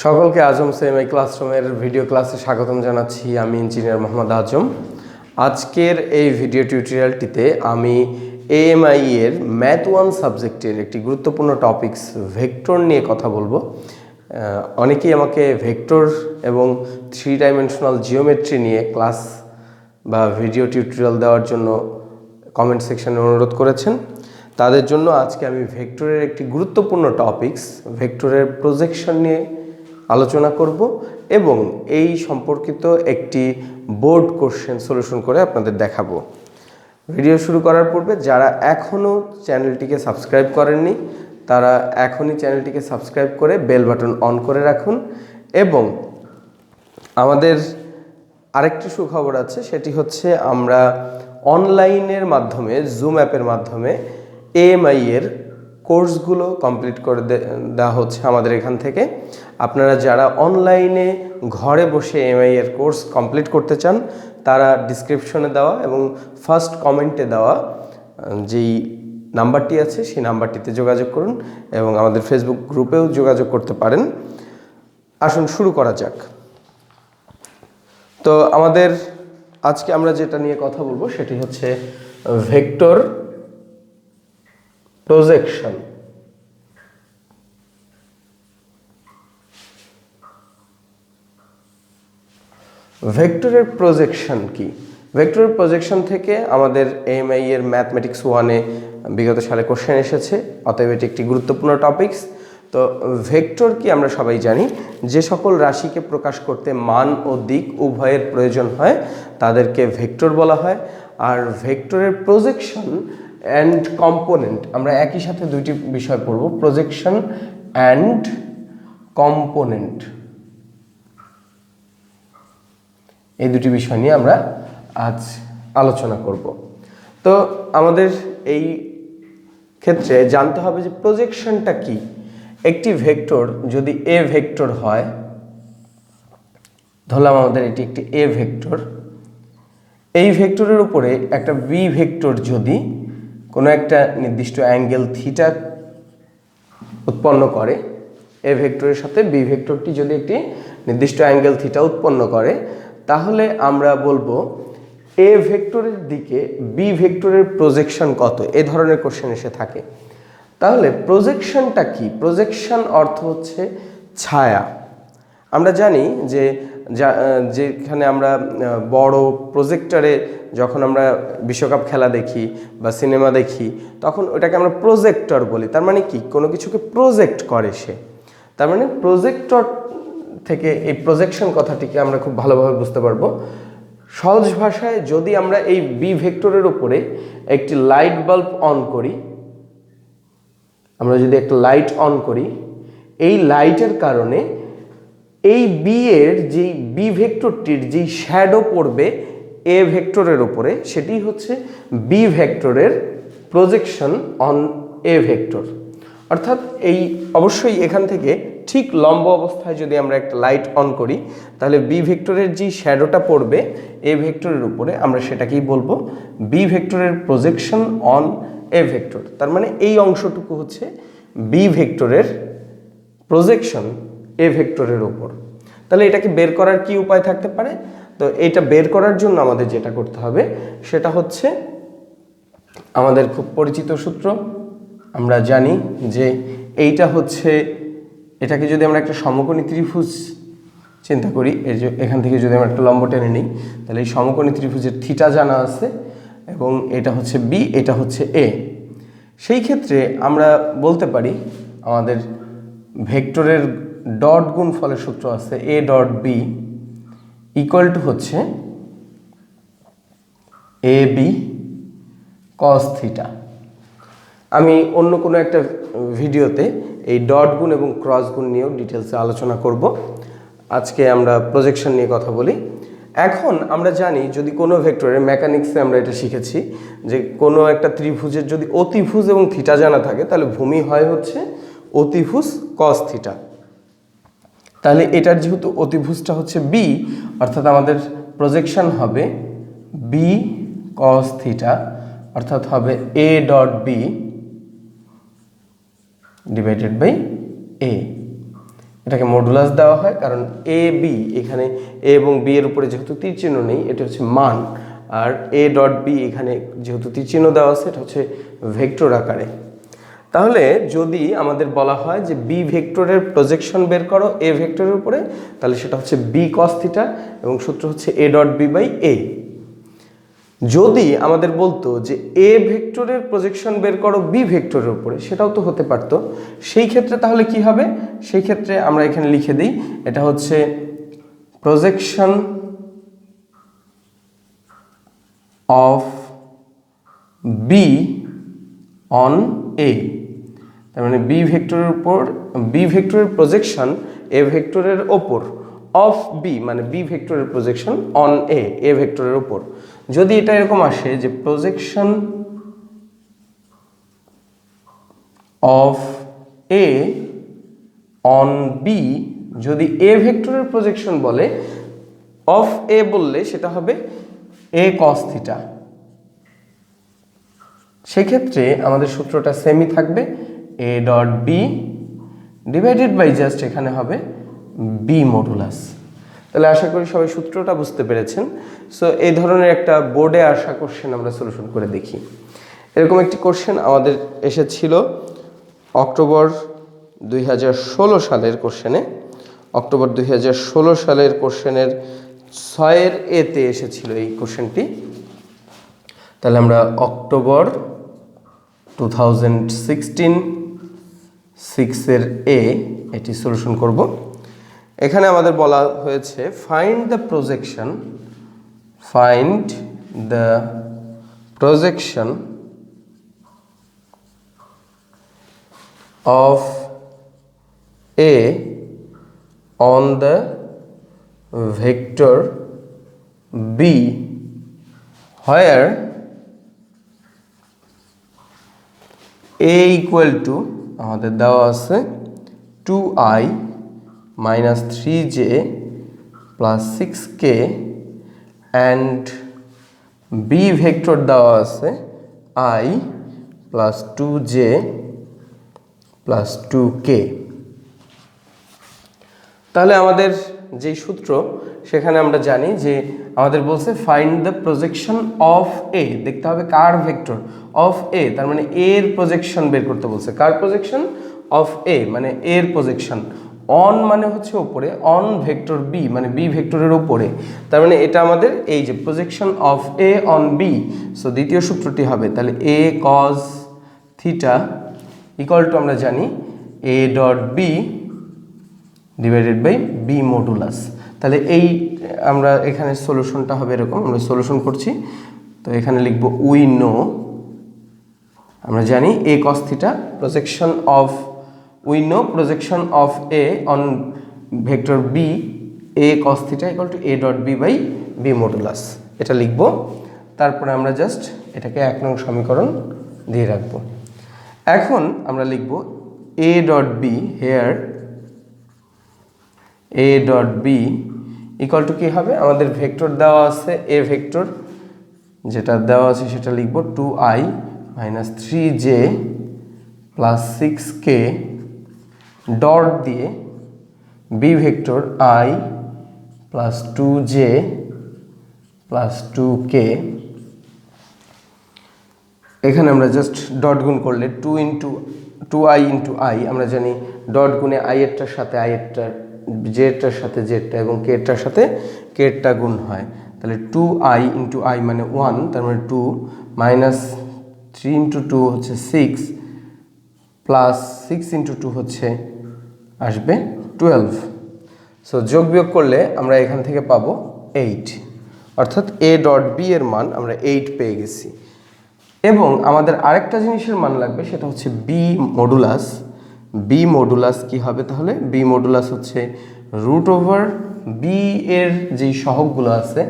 সকলকে আজম সেমআই ক্লাসরুমের ভিডিও ক্লাসে স্বাগতম জানাচ্ছি। আমি ইঞ্জিনিয়ার মোহাম্মদ আজম। আজকের এই ভিডিও টিউটোরিয়ালটিতে আমি এএমআই এর ম্যাথ 1 সাবজেক্টের একটি গুরুত্বপূর্ণ টপিকস ভেক্টর নিয়ে কথা বলবো। অনেকেই আমাকে ভেক্টর এবং 3 ডাইমেনশনাল জিওমেট্রি নিয়ে ক্লাস বা ভিডিও টিউটোরিয়াল দেওয়ার জন্য কমেন্ট সেকশনে অনুরোধ করেছেন। তাদের জন্য আজকে আমি ভেক্টরের একটি গুরুত্বপূর্ণ টপিকস ভেক্টরের প্রজেকশন নিয়ে আলোচনা করব এবং এই সম্পর্কিত একটি বোর্ড কোশ্চেন সলিউশন করে আপনাদের দেখাবো। ভিডিও শুরু করার পূর্বে যারা এখনও চ্যানেলটিকে সাবস্ক্রাইব করেননি তারা এখনই চ্যানেলটিকে সাবস্ক্রাইব করে বেল বাটন অন করে রাখুন। এবং আমাদের আরেকটি সুখবর আছে, সেটি হচ্ছে আমরা অনলাইনের মাধ্যমে জুম অ্যাপের মাধ্যমে এএমআই এর কোর্সগুলো কমপ্লিট করে দেওয়া হচ্ছে আমাদের এখান থেকে। আপনারা যারা অনলাইনে ঘরে বসে এএমআই এর কোর্স কমপ্লিট করতে চান তারা ডিসক্রিপশনে দেওয়া এবং ফার্স্ট কমেন্টে দেওয়া যেই নাম্বারটি আছে সেই নাম্বারটিতে যোগাযোগ করুন এবং আমাদের ফেসবুক গ্রুপেও যোগাযোগ করতে পারেন। আসুন শুরু করা যাক। তো আমাদের আজকে আমরা যেটা নিয়ে কথা বলবো সেটি হচ্ছে ভেক্টর প্রজেকশন। ভেক্টরের প্রজেকশন কি? ভেক্টরের প্রজেকশন থেকে আমাদের এএমআই এর ম্যাথমেটিক্স 1-এ বিগত সালে কোশ্চেন এসেছে, অতএব এটি একটি গুরুত্বপূর্ণ টপিকস। তো ভেক্টর কি আমরা সবাই জানি, যে সকল রাশিকে প্রকাশ করতে মান ও দিক উভয়ের প্রয়োজন হয় তাদেরকে ভেক্টর বলা হয়। আর ভেক্টরের প্রজেকশন অ্যান্ড কম্পোনেন্ট, আমরা একই সাথে দুইটি বিষয় পড়ব, প্রজেকশন অ্যান্ড কম্পোনেন্ট, এই দুটি বিষয় নিয়ে আমরা আজ আলোচনা করব। তো আমাদের এই ক্ষেত্রে জানতে হবে যে প্রজেকশনটা কি। একটি ভেক্টর যদি এ ভেক্টর হয়, ধরলাম আমাদের এটি একটি এ ভেক্টর, এই ভেক্টরের উপরে একটা বি ভেক্টর যদি কোনো একটা নির্দিষ্ট অ্যাঙ্গেল থিটা উৎপন্ন করে, এ ভেক্টরের সাথে বি ভেক্টরটি যদি একটি নির্দিষ্ট অ্যাঙ্গেল থিটা উৎপন্ন করে, তাহলে আমরা বলবো এ ভেক্টরের দিকে বি ভেক্টরের প্রজেকশন কত। এ ধরনের কোশ্চেন এসে থাকে। তাহলে প্রজেকশনটা কি? প্রজেকশন অর্থ হচ্ছে ছায়া। আমরা জানি যে যেখানে আমরা বড় প্রজেক্টরে যখন আমরা বিশ্বকাপ খেলা দেখি বা সিনেমা দেখি তখন ওটাকে আমরা প্রজেক্টর বলি। তার মানে কি? কোনো কিছুকে প্রজেক্ট করে সে। তার মানে প্রজেক্টর থেকে এই প্রজেকশন কথাটিকে আমরা খুব ভালোভাবে বুঝতে পারবো। সহজ ভাষায় যদি আমরা এই বি ভেক্টরের উপরে একটি লাইট বাল্ব অন করি, আমরা যদি একটা লাইট অন করি, এই লাইটের কারণে এই বি এর যেই বি ভেক্টরটির যেই শ্যাডো পড়বে এ ভেক্টরের উপরে, সেটি হচ্ছে বি ভেক্টরের প্রজেকশন অন এ ভেক্টর। অর্থাৎ এই অবশ্যই এখান থেকে ঠিক লম্ব অবস্থায় যদি আমরা একটা লাইট অন করি তাহলে বি ভেক্টরের যে শ্যাডোটা পড়বে এ ভেক্টরের উপরে, আমরা সেটাকেই বলবো বি ভেক্টরের প্রজেকশন অন এ ভেক্টর। তার মানে এই অংশটুকু হচ্ছে বি ভেক্টরের প্রজেকশন এ ভেক্টরের উপর। তাহলে এটাকে বের করার কি উপায় থাকতে পারে? তো এটা বের করার জন্য আমাদের যেটা করতে হবে সেটা হচ্ছে আমাদের খুব পরিচিত সূত্র। আমরা জানি যে এইটা হচ্ছে, এটাকে যদি আমরা একটা সমকোণী ত্রিভুজ চিন্তা করি, এখান থেকে যদি আমরা একটা লম্ব টেনে নিই তাহলে এই সমকোণী ত্রিভুজের থিটা জানা আছে এবং এটা হচ্ছে বি, এটা হচ্ছে এ। সেই ক্ষেত্রে আমরা বলতে পারি আমাদের ভেক্টরের ডট গুণ ফলের সূত্র আছে a dot B equal to হচ্ছে এ বি কস থিটা। আমি অন্য কোনো একটা ভিডিওতে এই ডট গুণ এবং ক্রস গুণ নিয়েও ডিটেলসে আলোচনা করব। আজকে আমরা প্রজেকশন নিয়ে কথা বলি। এখন আমরা জানি যদি কোনো ভেক্টরের মেকানিক্সে আমরা এটা শিখেছি যে কোনো একটা ত্রিভুজের যদি অতিভুজ এবং থিটা জানা থাকে তাহলে ভূমি হয় হচ্ছে অতিভুজ কস থিটা। তাহলে এটার যেহেতু অতিভুজটা হচ্ছে বি, অর্থাৎ আমাদের প্রজেকশন হবে বি কস থিটা, অর্থাৎ হবে A dot B divided by A. এটাকে মডুলাস দেওয়া হয়, কারণ এ বি, এখানে এ এবং বি এর উপরে যেহেতু তীর চিহ্ন নেই, এটা হচ্ছে মান, আর এ ডট বি এখানে যেহেতু তীর চিহ্ন দেওয়া আছে, এটা হচ্ছে ভেক্টর আকারে। তাহলে যদি আমাদের বলা হয় যে বি ভেক্টরের প্রজেকশন বের করো এ ভেক্টরের উপরে, তাহলে সেটা হচ্ছে বি কস থিটা এবং সূত্র হচ্ছে এ ডট বি বাই এ। যদি আমাদের বলতো যে এ ভেক্টরের প্রজেকশন বের করো বি ভেক্টরের উপরে, সেটাও তো হতে পারতো। সেই ক্ষেত্রে তাহলে কি হবে? সেই ক্ষেত্রে আমরা এখানে লিখে দিই, এটা হচ্ছে projection of b on a. তার মানে বি ভেক্টরের উপর, বি ভেক্টরের প্রজেকশন এ ভেক্টরের ওপর, অফ বি মানে বি ভেক্টরের প্রজেকশন অন এ, এ ভেক্টরের উপর। যদি এটা এরকম আসে যে projection of A on B, যদি এ ভেক্টরের প্রজেকশন বলে, অফ এ বললে সেটা হবে এ কস থিটা। সেক্ষেত্রে আমাদের সূত্রটা সেমই থাকবে, A dot B divided by just এখানে হবে বি মডুলাস। তাহলে আশা করি সবাই সূত্রটা বুঝতে পেরেছেন। সো এই ধরনের একটা বোর্ডে আসা কোশ্চেন আমরা সলিউশন করে দেখি। এরকম একটি কোশ্চেন আমাদের এসেছিল অক্টোবর 2016 সালের কোশ্চেনে। অক্টোবর 2016 সালের কোশ্চেনের 6 এতে এসেছিল এই কোশ্চেনটি। তাহলে আমরা অক্টোবর 2016 6 এ এটি সলিউশন করব। এখানে আমাদের বলা হয়েছে find the projection of A on the vector B where A equal to আমাদের দেওয়া আছে 2i minus 3j plus 6k and B vector দেওয়া আছে I plus 2j plus 2k। তাহলে আমাদের যেই সূত্র, সেখানে আমরা জানি যে আমাদের বলছে ফাইন্ড দ্য প্রজেকশন অফ এ, দেখতে হবে কার ভেক্টর অফ এ, তার মানে এর প্রজেকশন বের করতে বলছে। কার প্রজেকশন? অফ এ মানে এর প্রজেকশন, অন মানে হচ্ছে উপরে, অন ভেক্টর বি মানে বি ভেক্টরের উপরে। তার মানে এটা আমাদের এই যে projection of A on B. So দ্বিতীয় সূত্রটি হবে তাহলে A cos theta equal to আমরা জানি A dot B divided by B modulus. তাহলে এই আমরা এখানে সলিউশনটা হবে এরকম, আমরা সলিউশন করছি। তো এখানে লিখব উই নো, আমরা জানি A cos theta projection of, we know projection of A on vector B A cos theta equal to A dot B by B modulus, এটা লিখব। তারপরে আমরা জাস্ট এটাকে 1 নং সমীকরণ দিয়ে রাখবো। এখন আমরা লিখব a dot B, here a dot B equal to কি হবে? আমাদের ভেক্টর দেওয়া আছে a ভেক্টর, যেটা দেওয়া আছে সেটা লিখব 2i minus 3j plus 6k dot দিয়ে b vector i plus 2j plus 2k। এখানে আমরা জাস্ট ডট গুণ করলে 2i ইন্টু আই, আমরা জানি ডট গুণে i এরটার সাথে i এরটার, j এরটার সাথে j এরটা এবং k এরটার সাথে k এরটা গুণ হয়। তাহলে 2i ইন্টু আই মানে 1, তার মানে 2 মাইনাস 3 ইন্টু 2 হচ্ছে 6 প্লাস 6 ইন্টু 2 হচ্ছে আসবে 12। সো যোগ বিয়োগ করলে আমরা এখান থেকে পাবো 8, অর্থাৎ a ডট বি এর মান আমরা 8 পেয়ে গেছি। এবং আমাদের আরেকটা জিনিসের মান লাগবে, সেটা হচ্ছে বি মডুলাস। বি মডুলাস কি হবে তাহলে? বি মডুলাস হচ্ছে রুট ওভার বি এর যেই সহগগুলো আছে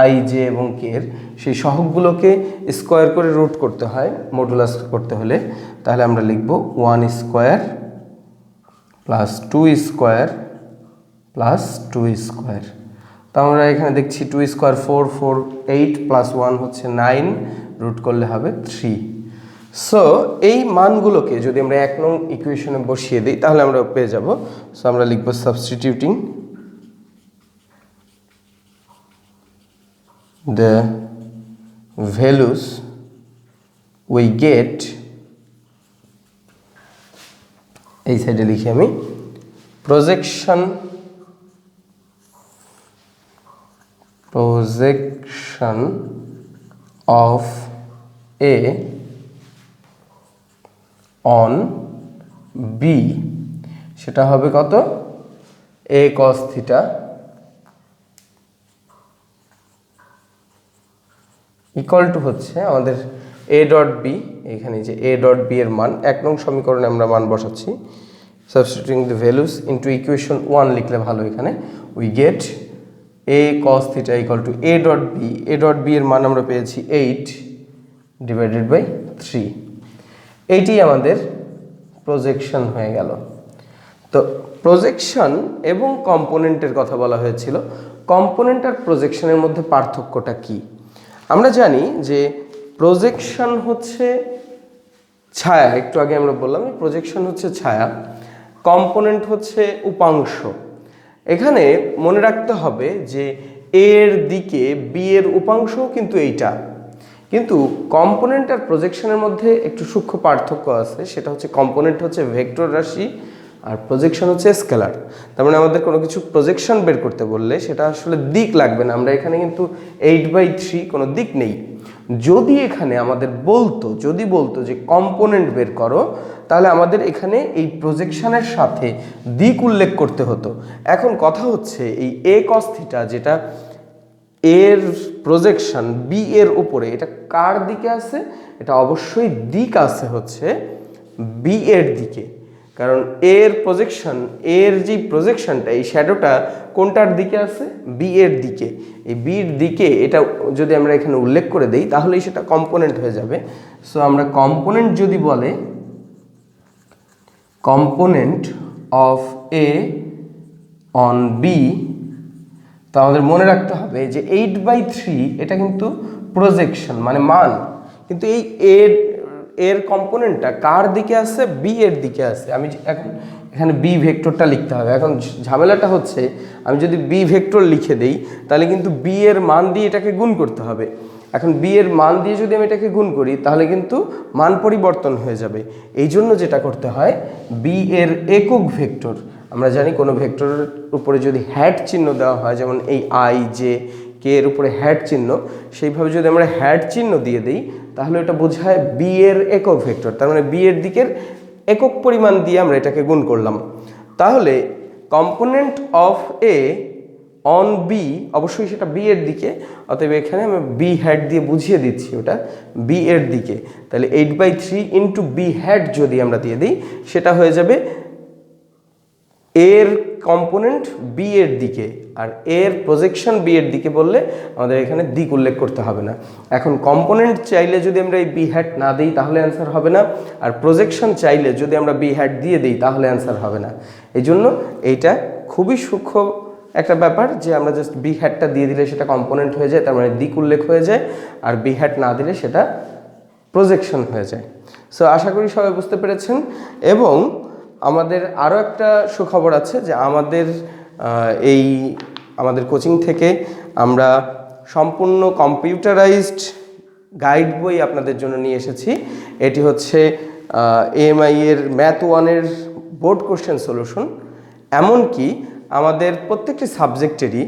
আই জে এবং কে এর, সেই সহগগুলোকে স্কোয়ার করে রুট করতে হয় মডুলাস করতে হলে। তাহলে আমরা লিখব 1 square plus 2 square plus 2 square. তো আমরা এখানে দেখছি 2 স্কোয়ার 4, 4 8 প্লাস 1 হচ্ছে 9, রুট করলে হবে 3। সো এই মানগুলোকে যদি আমরা 1 নং ইকুয়েশনে বসিয়ে দিই তাহলে আমরা পেয়ে যাব। সো আমরা লিখব substituting the values we get, এই সাইডে লিখি আমি projection of A on B, সেটা হবে কত? A cos theta equal to হচ্ছে আমাদের a ডট b, এখানে যে a ডট b এর মান 1 নং সমীকরণে আমরা মান বসাচ্ছি, substituting the values into equation 1 লিখলে ভালো। এখানে we get a cos theta equal to a dot b, a dot b এর মান আমরা পেয়েছি 8 ডিভাইডেড বাই 3। এইটি আমাদের প্রজেকশন হয়ে গেল। তো প্রজেকশন এবং কম্পোনেন্টের কথা বলা হয়েছিল। কম্পোনেন্ট আর প্রজেকশনের মধ্যে পার্থক্যটা কি? আমরা জানি যে প্রজেকশন হচ্ছে ছায়া, একটু আগে আমরা বললাম প্রজেকশন হচ্ছে ছায়া, কম্পোনেন্ট হচ্ছে উপাংশ। এখানে মনে রাখতে হবে যে এর দিকে বি এর উপাংশ কিন্তু এইটা, কিন্তু কম্পোনেন্ট আর প্রজেকশনের মধ্যে একটু সূক্ষ্ম পার্থক্য আছে। সেটা হচ্ছে কম্পোনেন্ট হচ্ছে ভেক্টর রাশি আর প্রজেকশন হচ্ছে স্কেলার। তার মানে আমাদের কোনো কিছু প্রজেকশন বের করতে বললে সেটা আসলে দিক লাগবে না। আমরা এখানে কিন্তু 8/3 কোনো দিক নেই। যদি এখানে আমাদের যদি বলতো যে কম্পোনেন্ট বের করো, তাহলে আমাদের এখানে এই প্রজেকশনের সাথে দিক উল্লেখ করতে হতো। এখন কথা হচ্ছে এই a cos theta যেটা এর প্রজেকশন বি এর উপরে, এটা কার দিকে আছে? এটা অবশ্যই দিক আছে হচ্ছে বি এর দিকে, কারণ এর প্রজেকশন, এর যে প্রজেকশনটা, এই শ্যাডোটা কোনটার দিকে আছে? বি এর দিকে। এই বির দিকে এটা যদি আমরা এখানে উল্লেখ করে দেই তাহলেই সেটা কম্পোনেন্ট হয়ে যাবে। সো আমরা কম্পোনেন্ট যদি বলে component of A on B, তো আমাদের মনে রাখতে হবে যে 8/3 এটা কিন্তু প্রজেকশন মানে মান, কিন্তু এই এর কম্পোনেন্টটা কার দিকে আছে? বি এর দিকে আছে। আমি এখন এখানে বি ভেক্টরটা লিখতে হবে। এখন ঝামেলাটা হচ্ছে আমি যদি বি ভেক্টর লিখে দেই তাহলে কিন্তু বি এর মান দিয়ে এটাকে গুণ করতে হবে। এখন বি এর মান দিয়ে যদি আমি এটাকে গুণ করি তাহলে কিন্তু মান পরিবর্তন হয়ে যাবে। এই জন্য যেটা করতে হয়, বি এর একক ভেক্টর, আমরা জানি কোনো ভেক্টরের উপরে যদি হ্যাট চিহ্ন দেওয়া হয়, যেমন এই আই জে কে এর উপরে হ্যাট চিহ্ন, সেইভাবে যদি আমরা হ্যাট চিহ্ন দিয়ে দিই তাহলে এটা বোঝায় বি এর একক ভেক্টর। তার মানে বি এর দিকের একক পরিমাণ দিয়ে আমরা এটাকে গুণ করলাম। তাহলে component of A on B, অবশ্যই সেটা বি এর দিকে, অতএব এখানে আমি বি হ্যাট দিয়ে বুঝিয়ে দিচ্ছি ওটা বি এর দিকে। তাহলে 8/3 ইন্টু বি হ্যাট যদি আমরা দিয়ে দিই সেটা হয়ে যাবে এর কম্পোনেন্ট বি এর দিকে, আর এর প্রজেকশন বি এর দিকে বললে আমাদের এখানে দিক উল্লেখ করতে হবে না। এখন কম্পোনেন্ট চাইলে যদি আমরা এই বি হ্যাট না দিই তাহলে অ্যান্সার হবে না, আর প্রজেকশন চাইলে যদি আমরা বি হ্যাট দিয়ে দিই তাহলে অ্যান্সার হবে না। এই জন্য এইটা খুবই সূক্ষ্ম একটা ব্যাপার যে আমরা জাস্ট বি হ্যাটটা দিয়ে দিলে সেটা কম্পোনেন্ট হয়ে যায়, তার মানে দিক উল্লেখ হয়ে যায়, আর বি হ্যাট না দিলে সেটা প্রজেকশন হয়ে যায়। সো আশা করি সবাই বুঝতে পেরেছেন। এবং আমাদের আরও একটা সুখবর আছে যে আমাদের কোচিং থেকে আমরা সম্পূর্ণ কম্পিউটারাইজড গাইড বই আপনাদের জন্য নিয়ে এসেছি। এটি হচ্ছে এএমআই এর ম্যাথ 1-এর বোর্ড কোশ্চেন সলিউশন। এমনকি আমাদের প্রত্যেকটি সাবজেক্টেরই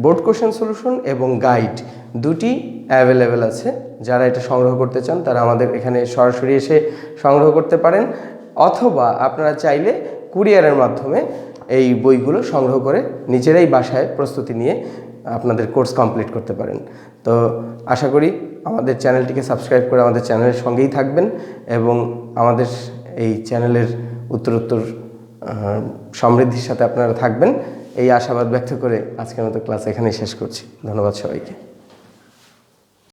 বোর্ড কোশ্চেন সলিউশন এবং গাইড দুটি অ্যাভেলেবেল আছে। যারা এটা সংগ্রহ করতে চান তারা আমাদের এখানে সরাসরি এসে সংগ্রহ করতে পারেন, অথবা আপনারা চাইলে কুরিয়ারের মাধ্যমে এই বইগুলো সংগ্রহ করে নিজেরাই বাসায় প্রস্তুতি নিয়ে আপনাদের কোর্স কমপ্লিট করতে পারেন। তো আশা করি আমাদের চ্যানেলটিকে সাবস্ক্রাইব করে আমাদের চ্যানেলের সঙ্গেই থাকবেন এবং আমাদের এই চ্যানেলের উত্তরোত্তর সমৃদ্ধির সাথে আপনারা থাকবেন, এই আশাবাদ ব্যক্ত করে আজকের মতো ক্লাস এখানেই শেষ করছি। ধন্যবাদ সবাইকে।